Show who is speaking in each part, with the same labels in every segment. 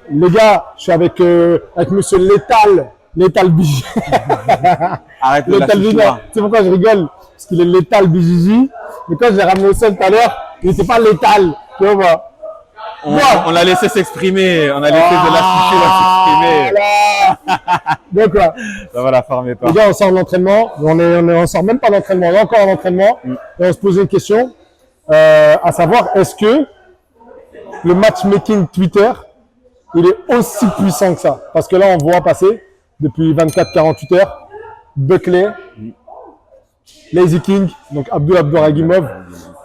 Speaker 1: les gars, je suis avec monsieur Létal Bijiji.
Speaker 2: Arrête de la
Speaker 1: Létal Bijiji.
Speaker 2: chouchoua.
Speaker 1: Tu sais pourquoi je rigole? Parce qu'il est Létal Bijiji. Mais quand je l'ai ramené au sol tout à l'heure, il n'était pas létal. Tu vois?
Speaker 2: On l'a laissé s'exprimer. On a laissé de la chouchoua s'exprimer.
Speaker 1: Voilà. Donc, là,
Speaker 2: Ça va la former pas.
Speaker 1: les gars, on sort de l'entraînement. On sort même pas d'entraînement. On est encore en entraînement. Et on se posait une question, à savoir, est-ce que le matchmaking Twitter, il est aussi puissant que ça? Parce que là, on voit passer, depuis 24-48 heures, Buckley, Lazy King, donc Abduragimov,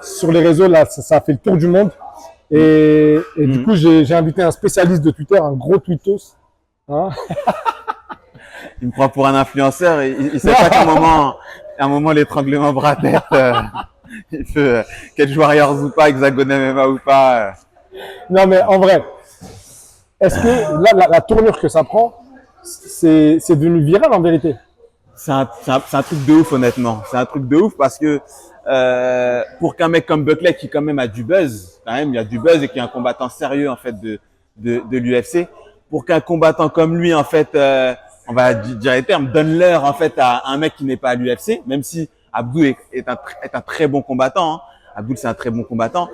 Speaker 1: sur les réseaux, là, ça a fait le tour du monde. Et du coup, j'ai invité un spécialiste de Twitter, un gros tweetos. Hein.
Speaker 2: Il me prend pour un influenceur. Il sait pas qu'à un moment, l'étranglement bras tête, il fait Cage Warriors ou pas, Hexagon MMA ou pas.
Speaker 1: Non, mais en vrai, est-ce que là, la tournure que ça prend, c'est devenu viral en vérité?
Speaker 2: C'est un truc de ouf, honnêtement. C'est un truc de ouf parce que pour qu'un mec comme Buckley qui quand même a du buzz, quand même il y a du buzz et qui est un combattant sérieux en fait de l'UFC, pour qu'un combattant comme lui en fait, on va dire les termes, donne l'heure en fait à un mec qui n'est pas à l'UFC, même si Abdul est un très bon combattant. Hein. Abdul c'est un très bon combattant.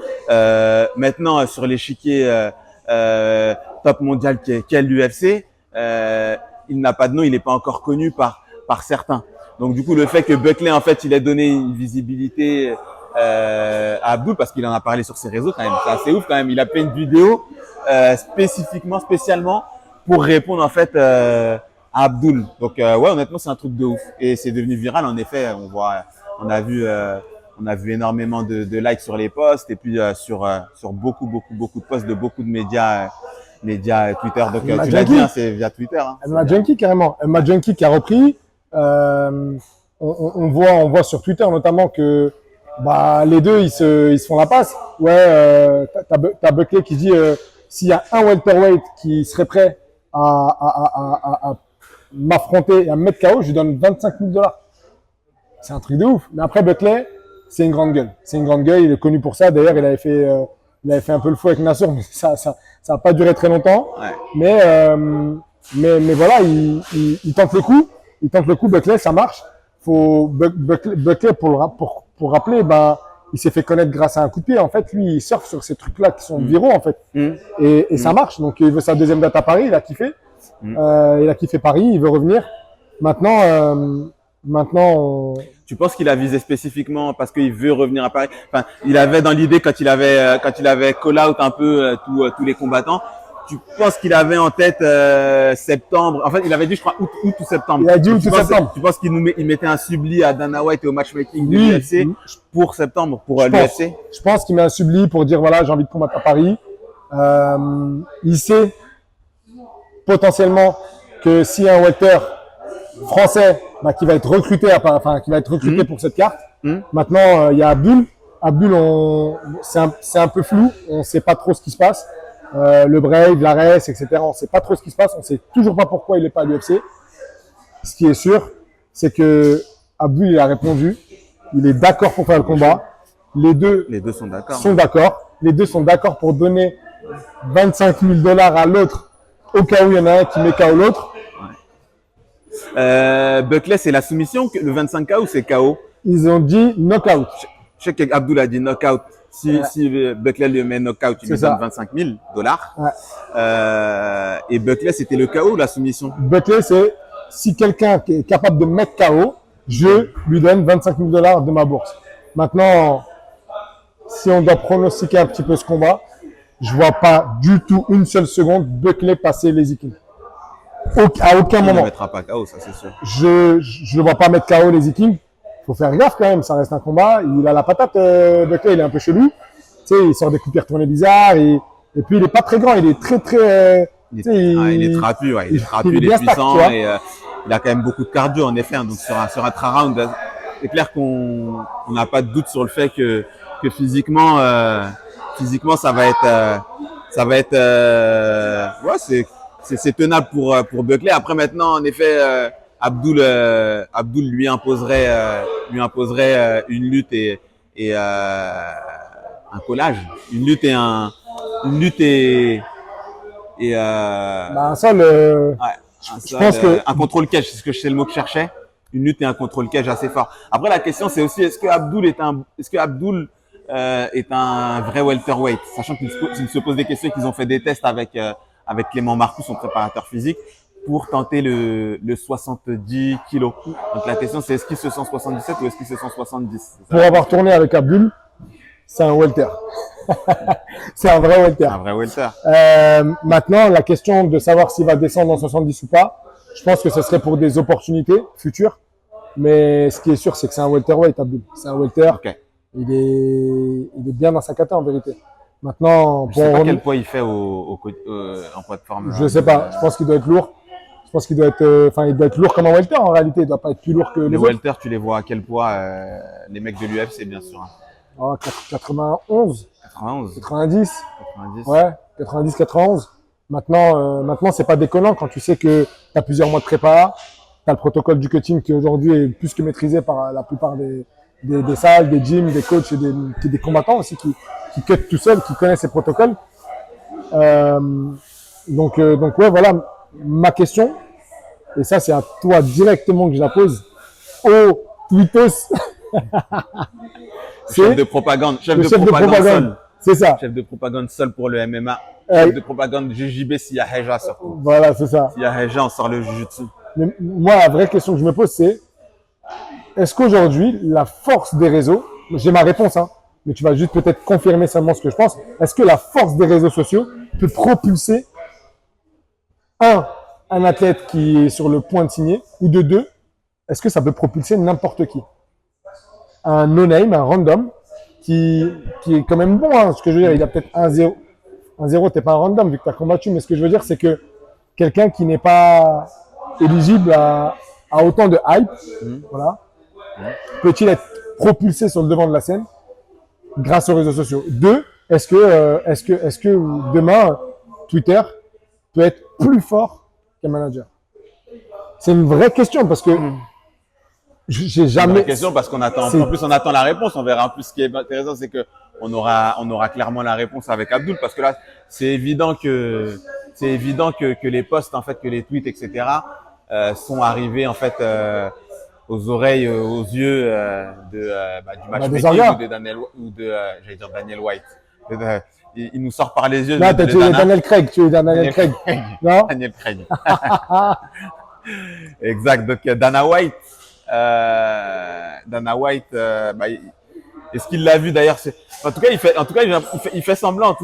Speaker 2: Maintenant sur l'échiquier top mondial qu'est l'UFC, il n'a pas de nom, il n'est pas encore connu par certains. Donc du coup, le fait que Buckley en fait, il ait donné une visibilité à Abdul parce qu'il en a parlé sur ses réseaux quand même, c'est assez ouf quand même. Il a fait une vidéo spécialement pour répondre en fait à Abdul. Donc ouais, honnêtement, c'est un truc de ouf et c'est devenu viral en effet. On a vu énormément de likes sur les posts et puis sur beaucoup de posts de beaucoup de médias Twitter. Donc tu l'as dit, hein, c'est via Twitter. Hein,
Speaker 1: MMA Junkie carrément. MMA Junkie qui a repris. On voit sur Twitter notamment que les deux ils se font la passe. Ouais, t'as Buckley qui dit s'il y a un welterweight qui serait prêt à m'affronter et à me mettre KO, je lui donne 25 000 $. C'est un truc de ouf. Mais après Buckley, c'est une grande gueule. C'est une grande gueule. Il est connu pour ça. D'ailleurs, il avait fait un peu le fou avec Nassour, mais ça a pas duré très longtemps. Ouais. Mais voilà, il tente le coup. Il tente le coup, Buckley, ça marche. Buckley, pour rappeler, il s'est fait connaître grâce à un coup de pied. En fait, lui, il surfe sur ces trucs-là qui sont viraux, en fait. Et ça marche. Donc, il veut sa deuxième date à Paris. Il a kiffé. Il a kiffé Paris. Il veut revenir. Maintenant,
Speaker 2: tu penses qu'il a visé spécifiquement parce qu'il veut revenir à Paris? Enfin, il avait dans l'idée quand il avait call out un peu tous les combattants. Tu penses qu'il avait en tête septembre? En fait, il avait dit, je crois, août ou septembre.
Speaker 1: Il a dit août ou septembre.
Speaker 2: Tu penses qu'il mettait un subli à Dana White et au matchmaking de l'UFC pour septembre, pour l'UFC?
Speaker 1: Je pense qu'il met un subli pour dire voilà, j'ai envie de combattre à Paris. Il sait potentiellement que s'il y a un welter français qui va être recruté, pour cette carte. Maintenant, il y a Abdul. Abdul, c'est un peu flou. On ne sait pas trop ce qui se passe. Le Brave, l'Ares, etc. On ne sait pas trop ce qui se passe. On ne sait toujours pas pourquoi il n'est pas à l'UFC. Ce qui est sûr, c'est que Abdul, il a répondu. Il est d'accord pour faire le combat. Les deux sont d'accord. Les deux sont d'accord pour donner 25 000 $ à l'autre au cas où il y en a un qui met KO l'autre.
Speaker 2: Buckley, c'est la soumission, le 25K ou c'est KO?
Speaker 1: Ils ont dit knockout.
Speaker 2: Je sais qu'Abdul a dit knockout. Si Buckley lui met knockout, il lui donne 25 000 $. Ouais. Et Buckley, c'était le KO ou la soumission?
Speaker 1: Buckley, c'est si quelqu'un est capable de mettre KO, je lui donne 25 000 $ de ma bourse. Maintenant, si on doit pronostiquer un petit peu ce combat, je vois pas du tout une seule seconde Buckley passer Lazy King. À aucun moment. Il
Speaker 2: ne mettra pas KO, ça c'est sûr.
Speaker 1: Je ne vois pas mettre KO Lazy King. Faut faire gaffe quand même, ça reste un combat. Il a la patate, Buckley, il est un peu chelou. Tu sais, il sort des coups de pied retournés bizarres. Et puis, il est pas très grand, il est très...
Speaker 2: il est trapu, ouais. Il est trapu, il est puissant. Et il a quand même beaucoup de cardio, en effet. Hein, donc, sur un tri-round, c'est clair qu'on n'a pas de doute sur le fait que physiquement, ça va être, ouais, c'est tenable pour Buckley. Après, maintenant, en effet, Abdul lui imposerait une lutte et un collage, une lutte et Et
Speaker 1: Bah, un sol,
Speaker 2: ouais, un
Speaker 1: je
Speaker 2: sol,
Speaker 1: pense que
Speaker 2: un contrôle cage, c'est le mot que je cherchais. Une lutte et un contrôle cage assez fort. Après, la question, c'est aussi, est-ce que Abdul est un vrai welterweight, sachant qu'ils se posent des questions, qu'ils ont fait des tests avec Clément Marcoux, son préparateur physique, pour tenter le 70 kilos. Donc la question, c'est est-ce qu'il se sent 77 ou est-ce qu'il se sent 70?
Speaker 1: pour avoir tourné avec Abdul, c'est un welter. C'est un vrai welter.
Speaker 2: Un vrai welter.
Speaker 1: Maintenant, la question de savoir s'il va descendre en 70 ou pas, je pense que ce serait pour des opportunités futures. Mais ce qui est sûr, c'est que c'est un welterweight, Abdul. C'est un welter.
Speaker 2: Ok.
Speaker 1: Il est bien dans sa cata en vérité. Maintenant,
Speaker 2: Je sais pas quel poids il fait en poids de forme.
Speaker 1: je sais pas. Je pense qu'il doit être lourd. Je pense qu'il doit être, enfin, il doit être lourd comme un welter en réalité. Il doit pas être plus lourd que les
Speaker 2: Les
Speaker 1: autres.
Speaker 2: welters, tu les vois à quel poids les mecs de l'UFC, bien sûr. Hein.
Speaker 1: Oh, 91,
Speaker 2: 91,
Speaker 1: 90.
Speaker 2: 90.
Speaker 1: Ouais, 90, 91. Maintenant, c'est pas déconnant quand tu sais que tu as plusieurs mois de prépa. Tu as le protocole du cutting qui aujourd'hui est plus que maîtrisé par la plupart des salles, des gyms, des coachs et des combattants aussi qui cutent tout seuls, qui connaissent ces protocoles. Euh, donc ouais, voilà ma question. Et ça, c'est à toi directement que je la pose. Au Twitos,
Speaker 2: Chef de propagande, chef
Speaker 1: le
Speaker 2: de
Speaker 1: chef de
Speaker 2: propagande
Speaker 1: propagande.
Speaker 2: seul.
Speaker 1: C'est ça.
Speaker 2: Chef de propagande seul pour le MMA.
Speaker 1: Euh,
Speaker 2: Chef de propagande JJB s'il y a Heja surtout.
Speaker 1: Voilà, c'est ça.
Speaker 2: S'il y a Heja, on sort le Jujutsu.
Speaker 1: Mais moi, la vraie question que je me pose, c'est est-ce qu'aujourd'hui, la force des réseaux, j'ai ma réponse, hein, mais tu vas juste peut-être confirmer seulement ce que je pense, est-ce que la force des réseaux sociaux peut propulser, un athlète qui est sur le point de signer, ou de deux, est-ce que ça peut propulser n'importe qui? Un no-name, un random, qui est quand même bon, hein, ce que je veux dire, il a peut-être 1-0. 1-0, t'es pas un random vu que tu as combattu, mais ce que je veux dire, c'est que quelqu'un qui n'est pas éligible à autant de hype, voilà, peut-il être propulsé sur le devant de la scène grâce aux réseaux sociaux? Deux, est-ce que demain, Twitter peut être plus fort qu'un manager? C'est une vraie question parce que j'ai
Speaker 2: C'est une
Speaker 1: jamais.
Speaker 2: vraie question parce qu'on attend,
Speaker 1: C'est-
Speaker 2: en plus on attend la réponse. On verra. En plus, ce qui est intéressant, c'est que on aura clairement la réponse avec Abdul parce que là, c'est évident que les posts, en fait, que les tweets, etc., sont arrivés, en fait, aux oreilles, aux yeux, du
Speaker 1: des
Speaker 2: matchmaking
Speaker 1: orgas.
Speaker 2: ou de Daniel, j'allais dire Daniel White. Il nous sort par les yeux
Speaker 1: Là,
Speaker 2: de
Speaker 1: tu es Daniel Craig, tu es Daniel Craig. Non?
Speaker 2: Daniel Craig. Exact. Donc Dana White, est-ce qu'il l'a vu d'ailleurs? En tout cas, il fait semblant,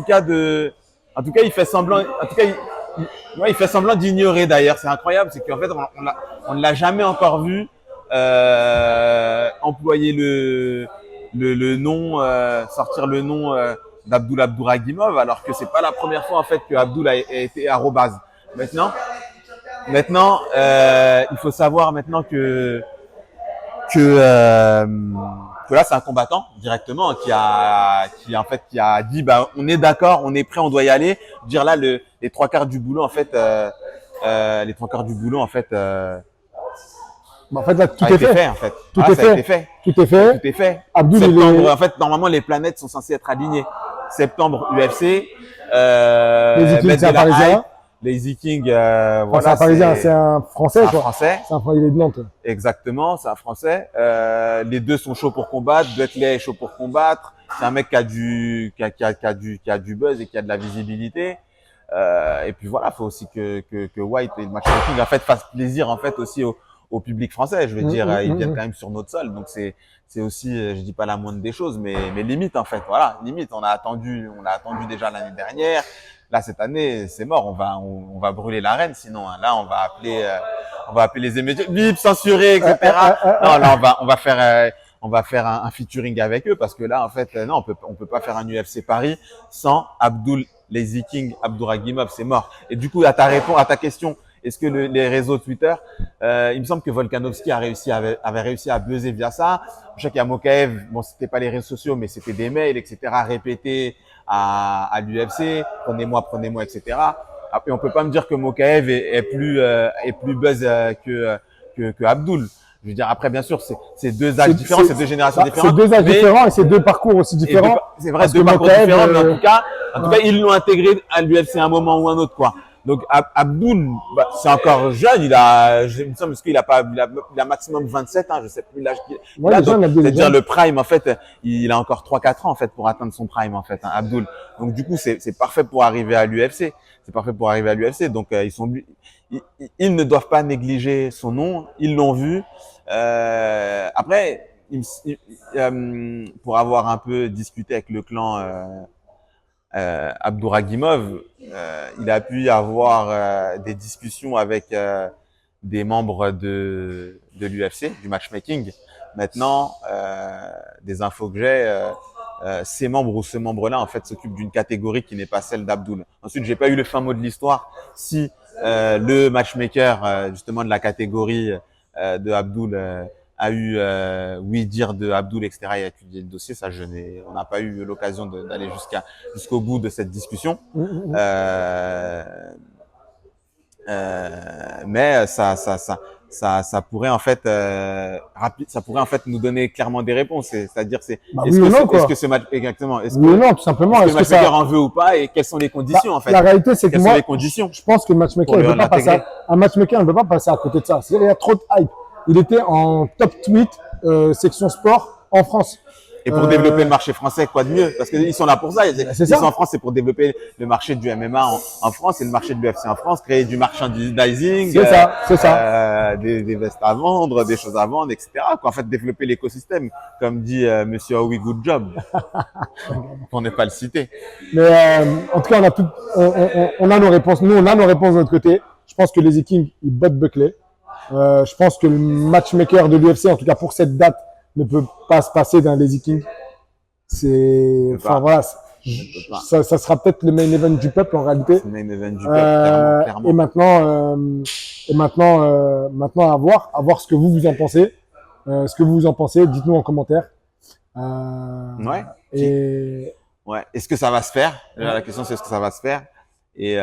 Speaker 2: il fait semblant d'ignorer d'ailleurs. C'est incroyable, c'est qu'en fait, on ne l'a jamais encore vu employer le nom, sortir le nom d'Abdul Abdouragimov, alors que c'est pas la première fois en fait que Abdul a été arrobase. Maintenant, il faut savoir maintenant que là c'est un combattant directement qui a dit bah on est d'accord, on est prêt, on doit y aller. Dire là les trois quarts du boulot en fait,
Speaker 1: Bah, en fait, là, tout
Speaker 2: a
Speaker 1: est
Speaker 2: été
Speaker 1: fait.
Speaker 2: fait en fait.
Speaker 1: Tout
Speaker 2: Voilà,
Speaker 1: est
Speaker 2: ça a
Speaker 1: fait.
Speaker 2: été fait.
Speaker 1: Tout est fait.
Speaker 2: Tout est fait.
Speaker 1: Abdul,
Speaker 2: Septembre, en fait, normalement les planètes sont censées être alignées. Septembre UFC,
Speaker 1: Les Vikings,
Speaker 2: mettre
Speaker 1: c'est
Speaker 2: de
Speaker 1: un
Speaker 2: la
Speaker 1: Parisien.
Speaker 2: hype. Les Vikings,
Speaker 1: Enfin,
Speaker 2: voilà,
Speaker 1: c'est un Parisien, c'est un Français,
Speaker 2: c'est un
Speaker 1: quoi.
Speaker 2: Français.
Speaker 1: Il est de Nantes.
Speaker 2: Exactement, c'est un Français. Les deux sont chauds pour combattre. Buckley est chaud pour combattre. C'est un mec qui a du buzz et qui a de la visibilité. Et puis voilà, faut aussi que White et le matchmaking en fait fassent plaisir en fait aussi au public français. Je veux dire, ils viennent quand même sur notre sol, donc c'est aussi, je dis pas la moindre des choses, mais limite en fait, voilà, limite. On a attendu déjà l'année dernière. Là cette année, c'est mort. On va brûler l'arène, sinon hein. Là on va appeler les émeutiers, bip, censuré, etc. Non, là on va faire un featuring avec eux parce que là en fait, non, on peut pas faire un UFC Paris sans Abdul Lazy King Abdouragimov, c'est mort. Et du coup, à ta question, est-ce que les réseaux Twitter, il me semble que Volkanovski avait réussi à buzzer via ça. Je sais qu'il y a Mokaev, bon, c'était pas les réseaux sociaux, mais c'était des mails, etc., répétés à l'UFC, prenez-moi, etc. Et on peut pas me dire que Mokaev est plus buzz que Abdul. Je veux dire, après, bien sûr, c'est deux âges différents, c'est deux générations différentes.
Speaker 1: C'est deux âges
Speaker 2: mais-
Speaker 1: différents et c'est deux parcours aussi différents.
Speaker 2: C'est vrai,
Speaker 1: Parce
Speaker 2: deux
Speaker 1: que
Speaker 2: parcours
Speaker 1: Mokaev,
Speaker 2: différents, mais en tout cas, ils l'ont intégré à l'UFC à un moment ou un autre, quoi. Donc, Abdul, bah, c'est encore jeune, il me semble qu'il a maximum 27 ans, je sais plus l'âge qu'il
Speaker 1: ouais,
Speaker 2: a.
Speaker 1: les gens,
Speaker 2: Donc,
Speaker 1: il a des
Speaker 2: c'est-à-dire
Speaker 1: jeunes.
Speaker 2: le prime, en fait, il a encore 3-4 ans, en fait, pour atteindre son prime, en fait, hein, Abdul. Donc, du coup, c'est parfait pour arriver à l'UFC. C'est parfait pour arriver à l'UFC. Donc, ils ne doivent pas négliger son nom. Ils l'ont vu. Après, pour avoir un peu discuté avec le clan Abdouragimov, il a pu y avoir des discussions avec des membres de l'UFC, du matchmaking. Maintenant, des infos que j'ai, ces membres ou ce membre-là, en fait, s'occupe d'une catégorie qui n'est pas celle d'Abdul. Ensuite, j'ai pas eu le fin mot de l'histoire. Si le matchmaker, justement, de la catégorie de Abdul a eu oui dire de Abdul, etc. et a étudié le dossier, ça, on n'a pas eu l'occasion d'aller jusqu'au bout de cette discussion. Mais ça pourrait en fait ça pourrait en fait nous donner clairement des réponses. C'est-à-dire
Speaker 1: Bah,
Speaker 2: est-ce
Speaker 1: oui ou non,
Speaker 2: que
Speaker 1: quoi.
Speaker 2: est-ce que ce match exactement est-ce
Speaker 1: Oui
Speaker 2: que
Speaker 1: ou non, tout simplement.
Speaker 2: est-ce que
Speaker 1: Est-ce
Speaker 2: le
Speaker 1: que ça,
Speaker 2: matchmaker en veut ou pas et quelles sont les conditions en fait.
Speaker 1: la réalité, c'est que
Speaker 2: Quelles sont
Speaker 1: moi,
Speaker 2: les conditions
Speaker 1: je pense que le matchmaker,
Speaker 2: pour
Speaker 1: il ne peut pas passer
Speaker 2: l'intégrer.
Speaker 1: un matchmaker ne peut pas passer à côté de ça. C'est-à-dire, il y a trop de hype. Il était en top tweet, section sport en France.
Speaker 2: Et pour développer le marché français, quoi de mieux? Parce qu'ils sont là pour ça.
Speaker 1: C'est
Speaker 2: Ils
Speaker 1: ça.
Speaker 2: sont en France, c'est pour développer le marché du MMA en France et le marché de l'UFC en France, créer du merchandising,
Speaker 1: C'est ça.
Speaker 2: Des vestes à vendre, des choses à vendre, etc. Quoi. En fait, développer l'écosystème, comme dit Monsieur Howie Good Job, pour ne pas le citer.
Speaker 1: Mais en tout cas, on a nos réponses. Nous, on a nos réponses de notre côté. Je pense que les Vikings, ils bottent Buckley. Je pense que le matchmaker de l'UFC, en tout cas pour cette date, ne peut pas se passer d'un Lazy King. Enfin voilà, ça sera peut-être le main event du peuple en réalité.
Speaker 2: Le main event du peuple, clairement.
Speaker 1: Et maintenant à voir ce que vous en pensez. Dites-nous en commentaire.
Speaker 2: Ouais.
Speaker 1: Et
Speaker 2: ouais. Est-ce que ça va se faire? La question c'est est-ce que ça va se faire? Et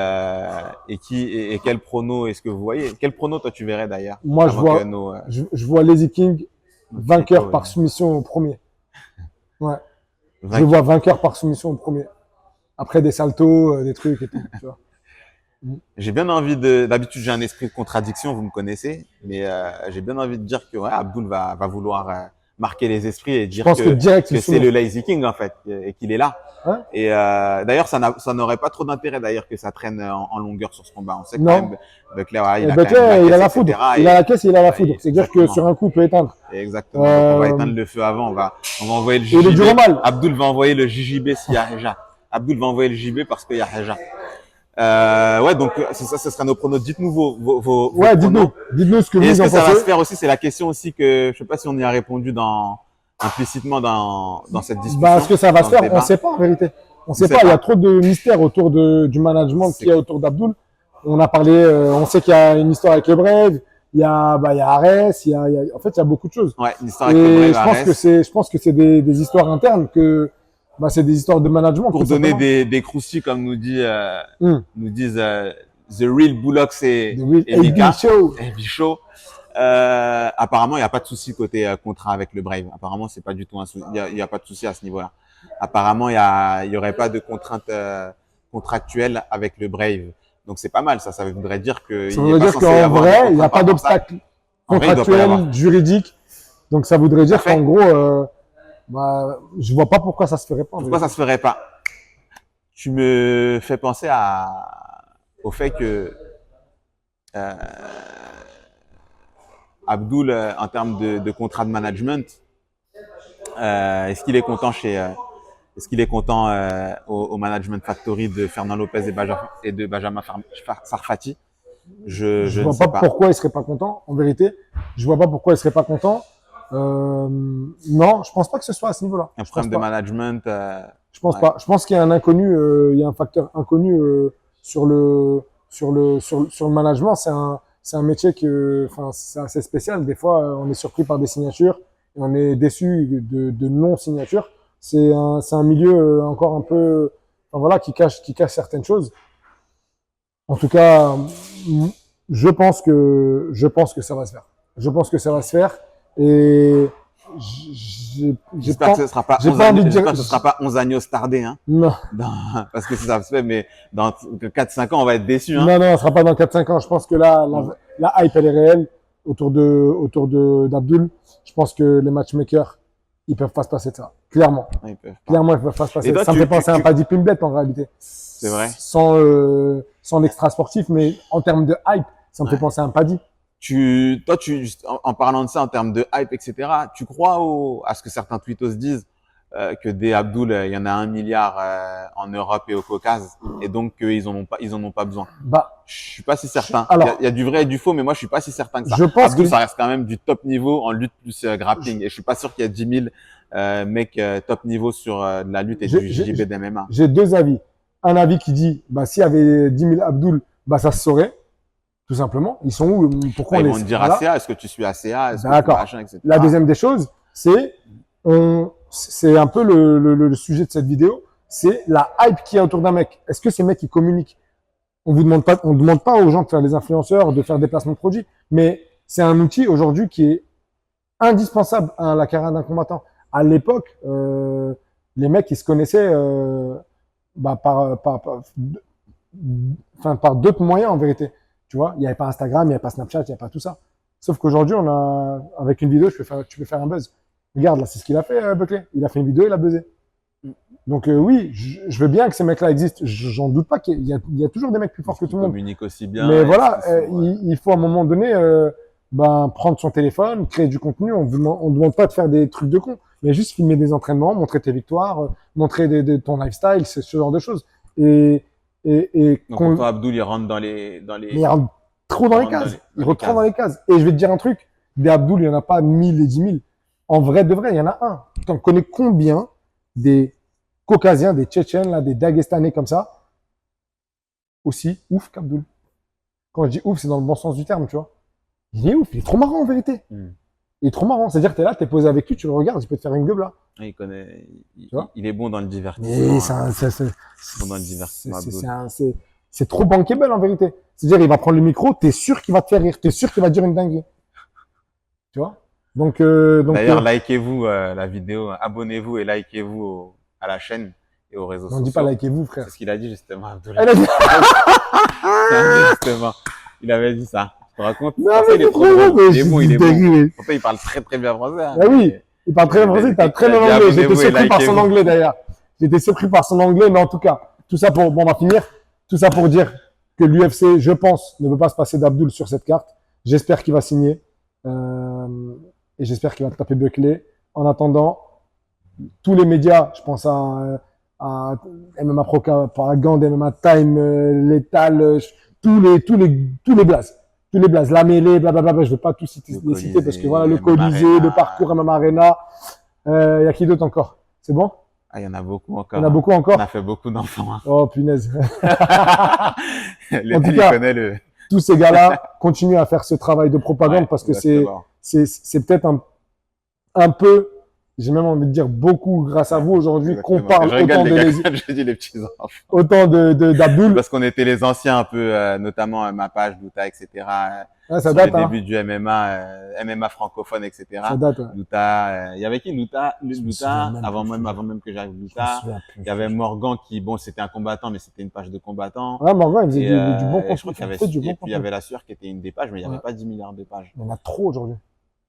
Speaker 2: quel prono est-ce que vous voyez? Quel prono toi tu verrais d'ailleurs?
Speaker 1: Moi je vois Lazy King vainqueur par soumission au premier. Ouais. Je le vois vainqueur par soumission au premier. Après des saltos, des trucs et tout. Tu vois.
Speaker 2: J'ai bien envie d'habitude j'ai un esprit de contradiction, vous me connaissez, mais j'ai bien envie de dire que ouais, Abdul va vouloir marquer les esprits et dire que c'est le Lazy King en fait et qu'il est là.
Speaker 1: Ouais.
Speaker 2: Et d'ailleurs ça n'aurait pas trop d'intérêt d'ailleurs que ça traîne en longueur sur ce combat. On sait que quand même Buckley, il a la
Speaker 1: foudre. Il a la caisse et il a la foudre. C'est-à-dire que sur un coup, il peut éteindre.
Speaker 2: Exactement. Donc, on va éteindre le feu avant. On va envoyer le JJB.
Speaker 1: Il est dur au mal.
Speaker 2: Abdul va envoyer le JJB s'il y a Heja. Abdul va envoyer le JB parce qu'il y a Heja. Ouais, donc c'est ça, ce sera nos pronos. Dites-nous vos
Speaker 1: ouais, dites-nous ce que vous en pensez.
Speaker 2: Est-ce que ça va se faire aussi? C'est la question aussi que je sais pas si on y a répondu implicitement dans cette discussion.
Speaker 1: Bah, est-ce que ça va se faire? On ne sait pas en vérité. On ne sait pas. Il y a trop de mystères autour du management qu'il y a autour d'Abdul. On a parlé, on sait qu'il y a une histoire avec le Brave. Il y a Ares. En fait, il y a beaucoup de choses.
Speaker 2: Ouais, une histoire avec le Brave.
Speaker 1: Je pense que c'est des histoires internes que. C'est des histoires de management.
Speaker 2: Pour donner des croustilles, comme nous disent The Real Bullock et Mika. Show. Apparemment, il n'y a pas de souci côté contrat avec le Brave. Apparemment, c'est pas du tout un souci. Il y a pas de souci à ce niveau-là. Apparemment, il y aurait pas de contraintes contractuelles avec le Brave. Donc, c'est pas mal. Ça voudrait dire que.
Speaker 1: Ça voudrait dire qu'en vrai, il n'y a pas d'obstacle contractuel, juridique. Donc, ça voudrait dire qu'en gros, je vois pas pourquoi ça se ferait pas.
Speaker 2: Pourquoi ça se ferait pas? Tu me fais penser au fait que Abdul, en termes de contrat de management, est-ce qu'il est content au Management Factory de Fernand Lopez et de Benjamin Sarfati? Je
Speaker 1: vois pas pourquoi il serait pas content. En vérité, je vois pas pourquoi il serait pas content. Non, je pense pas que ce soit à ce niveau-là.
Speaker 2: Un problème de management.
Speaker 1: Je pense pas. Je pense qu'il y a un inconnu, il y a un facteur inconnu sur le management. C'est un métier c'est assez spécial. Des fois, on est surpris par des signatures et on est déçu de non-signatures. C'est un milieu encore un peu, qui cache certaines choses. En tout cas, je pense que ça va se faire. Je pense que ça va se faire. Et j'ai
Speaker 2: J'espère que ce sera pas
Speaker 1: j'ai
Speaker 2: 11
Speaker 1: pas envie
Speaker 2: agneaux,
Speaker 1: de dire.
Speaker 2: j'espère que ce sera pas 11 agneaux tardés, hein.
Speaker 1: Non,
Speaker 2: Parce que ça se fait, mais dans 4-5 ans, on va être déçus, hein.
Speaker 1: non, non, ce sera pas dans 4-5 ans. Je pense que là, la hype, elle est réelle autour d'Abdul. Je pense que les matchmakers, ils peuvent pas se passer de ça. Clairement.
Speaker 2: Ouais, ils peuvent pas.
Speaker 1: Clairement, ils peuvent pas se passer.
Speaker 2: Et toi,
Speaker 1: Ça me fait penser à un Paddy Pimblett en réalité.
Speaker 2: C'est vrai.
Speaker 1: Sans l'extra sportif, mais en termes de hype, ça me fait penser à un Paddy.
Speaker 2: Toi, en parlant de ça, en termes de hype, etc., tu crois à ce que certains tweetos disent, que des Abdul, il y en a 1 milliard en Europe et au Caucase, et donc ils en ont pas besoin.
Speaker 1: Bah,
Speaker 2: Je suis pas si certain.
Speaker 1: Alors,
Speaker 2: il y a du vrai et du faux, mais moi je suis pas si certain que ça.
Speaker 1: je pense
Speaker 2: Abdul,
Speaker 1: que
Speaker 2: ça reste quand même du top niveau en lutte plus grappling, et je suis pas sûr qu'il y a 10 000 mecs top niveau sur de la lutte et du JB d'MMA.
Speaker 1: j'ai deux avis. Un avis qui dit, bah, s'il y avait 10 000 Abdul, bah, ça se saurait. Tout simplement. Ils sont où? Pourquoi
Speaker 2: Ils
Speaker 1: on
Speaker 2: vont
Speaker 1: les...
Speaker 2: te dire
Speaker 1: voilà.
Speaker 2: ACA, est-ce que tu suis ACA, est-ce que tu
Speaker 1: D'accord.
Speaker 2: machin, etc.
Speaker 1: La deuxième des choses, c'est un peu le sujet de cette vidéo, c'est la hype qu'il y a autour d'un mec. Est-ce que ces mecs, ils communiquent? On demande pas aux gens de faire des influenceurs, de faire des placements de produits, mais c'est un outil aujourd'hui qui est indispensable à la carrière d'un combattant. À l'époque, les mecs, ils se connaissaient bah, par d'autres moyens en vérité. Tu vois, il n'y avait pas Instagram, il n'y avait pas Snapchat, il n'y avait pas tout ça. Sauf qu'aujourd'hui, avec une vidéo, tu peux faire un buzz. Regarde, là, c'est ce qu'il a fait, Buckley. Il a fait une vidéo, il a buzzé. Donc oui, je veux bien que ces mecs-là existent. J'en doute pas qu'il y a toujours des mecs plus forts que tout le monde.
Speaker 2: Communiquent aussi bien.
Speaker 1: Mais voilà, il faut à un moment donné prendre son téléphone, créer du contenu. On ne demande pas de faire des trucs de con, mais juste filmer des entraînements, montrer tes victoires, montrer ton lifestyle, ce genre de choses.
Speaker 2: Donc pour toi, Abdul, il rentre dans les...
Speaker 1: Mais il rentre trop dans les cases. Il rentre trop dans les cases. Et je vais te dire un truc, des Abdul, il n'y en a pas 1000 et 10 000. En vrai de vrai, il y en a un. Tu en connais combien des Caucasiens, des Tchétchènes, là, des Dagestanais comme ça, aussi ouf qu'Abdul? Quand je dis ouf, c'est dans le bon sens du terme, tu vois. Il est ouf, il est trop marrant en vérité. Il est trop marrant. C'est-à-dire que t'es là, t'es posé avec lui, tu le regardes, il peut te faire une gueule là.
Speaker 2: Il connaît,
Speaker 1: Tu vois,
Speaker 2: il est bon dans le divertissement.
Speaker 1: Mais
Speaker 2: Bon dans le divertissement,
Speaker 1: c'est trop bankable en vérité. C'est-à-dire, il va prendre le micro, t'es sûr qu'il va te faire rire, t'es sûr qu'il va te dire une dinguerie. Tu vois? Donc
Speaker 2: d'ailleurs, likez-vous la vidéo, abonnez-vous et likez-vous à la chaîne et aux réseaux sociaux.
Speaker 1: on dit pas likez-vous, frère.
Speaker 2: C'est ce qu'il a dit justement, Abdul.
Speaker 1: Elle a dit...
Speaker 2: Justement, il avait dit ça. Tu te racontes?
Speaker 1: Non, mais
Speaker 2: il est trop drôle. Il est bon, il est bon. Pourtant, il parle très très bien français. Hein.
Speaker 1: Ah oui, il parle très bien français, t'as très bien anglais. J'étais surpris par son anglais d'ailleurs. J'étais surpris par son anglais, mais en tout cas, tout ça pour, bon, on va finir. Tout ça pour dire que l'UFC, je pense, ne peut pas se passer d'Abdul sur cette carte. J'espère qu'il va signer. Et j'espère qu'il va taper Buckley. En attendant, tous les médias, je pense à MMA Propagande, MMA Time, Lethal, tous les blazes. Tous les blazes, la mêlée, blablabla, je vais pas tous les citer parce que voilà, le Colisée, le parcours MMA Arena, y a qui d'autre encore? C'est bon?
Speaker 2: Ah, il y en a beaucoup encore.
Speaker 1: Il y en a beaucoup encore?
Speaker 2: On a fait beaucoup d'enfants. Hein.
Speaker 1: Oh, punaise.
Speaker 2: En tout cas,
Speaker 1: tous ces gars-là continuent à faire ce travail de propagande parce que c'est peut-être un peu, j'ai même envie de dire beaucoup grâce à vous aujourd'hui qu'on parle autant d'Abdul.
Speaker 2: Parce qu'on était les anciens un peu, notamment ma page, Douta, etc.
Speaker 1: Ouais, ça date,
Speaker 2: les débuts du MMA francophone, etc.
Speaker 1: Ça date, ouais.
Speaker 2: Douta, il y avait qui? Douta, avant même que j'arrive Douta. Il y avait Morgan qui, bon, c'était un combattant, mais c'était une page de combattant.
Speaker 1: Ouais, Morgan, il faisait du bon contenu.
Speaker 2: Je crois qu'il y avait, et puis il y avait la sueur qui était une des pages, mais il n'y avait pas 10 milliards de pages.
Speaker 1: Il y en a trop aujourd'hui.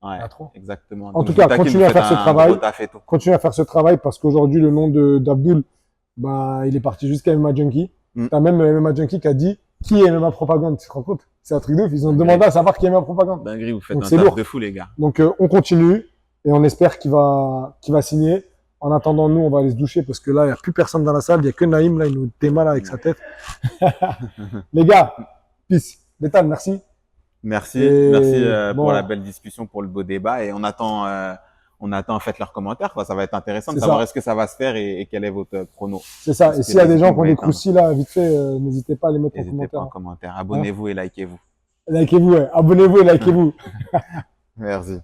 Speaker 2: Ouais, exactement.
Speaker 1: En tout cas, continuez à faire ce travail. Continuez à faire ce travail parce qu'aujourd'hui, le nom d'Abdul, bah, il est parti jusqu'à MMA Junkie. T'as même MMA Junkie qui a dit qui est MMA Propagande, tu te rends compte? C'est un truc de ouf. Ils ont demandé à savoir qui est MMA Propagande.
Speaker 2: Dinguerie, vous faites un taf de fou, les gars.
Speaker 1: Donc, on continue et on espère qu'il va signer. En attendant, nous, on va aller se doucher parce que là, il n'y a plus personne dans la salle. Il n'y a que Naïm, là, il nous déma là avec sa tête. Les gars, peace. Lethal, merci.
Speaker 2: Merci pour la belle discussion, pour le beau débat et on attend en fait leurs commentaires. Ça va être intéressant de savoir est-ce que ça va se faire et quel est votre prono.
Speaker 1: C'est ça. Et s'il y a des gens qui ont des croustilles là, vite fait, n'hésitez pas à les mettre en
Speaker 2: commentaire. Abonnez-vous et likez-vous.
Speaker 1: Likez-vous, ouais. Abonnez-vous et likez-vous.
Speaker 2: Merci.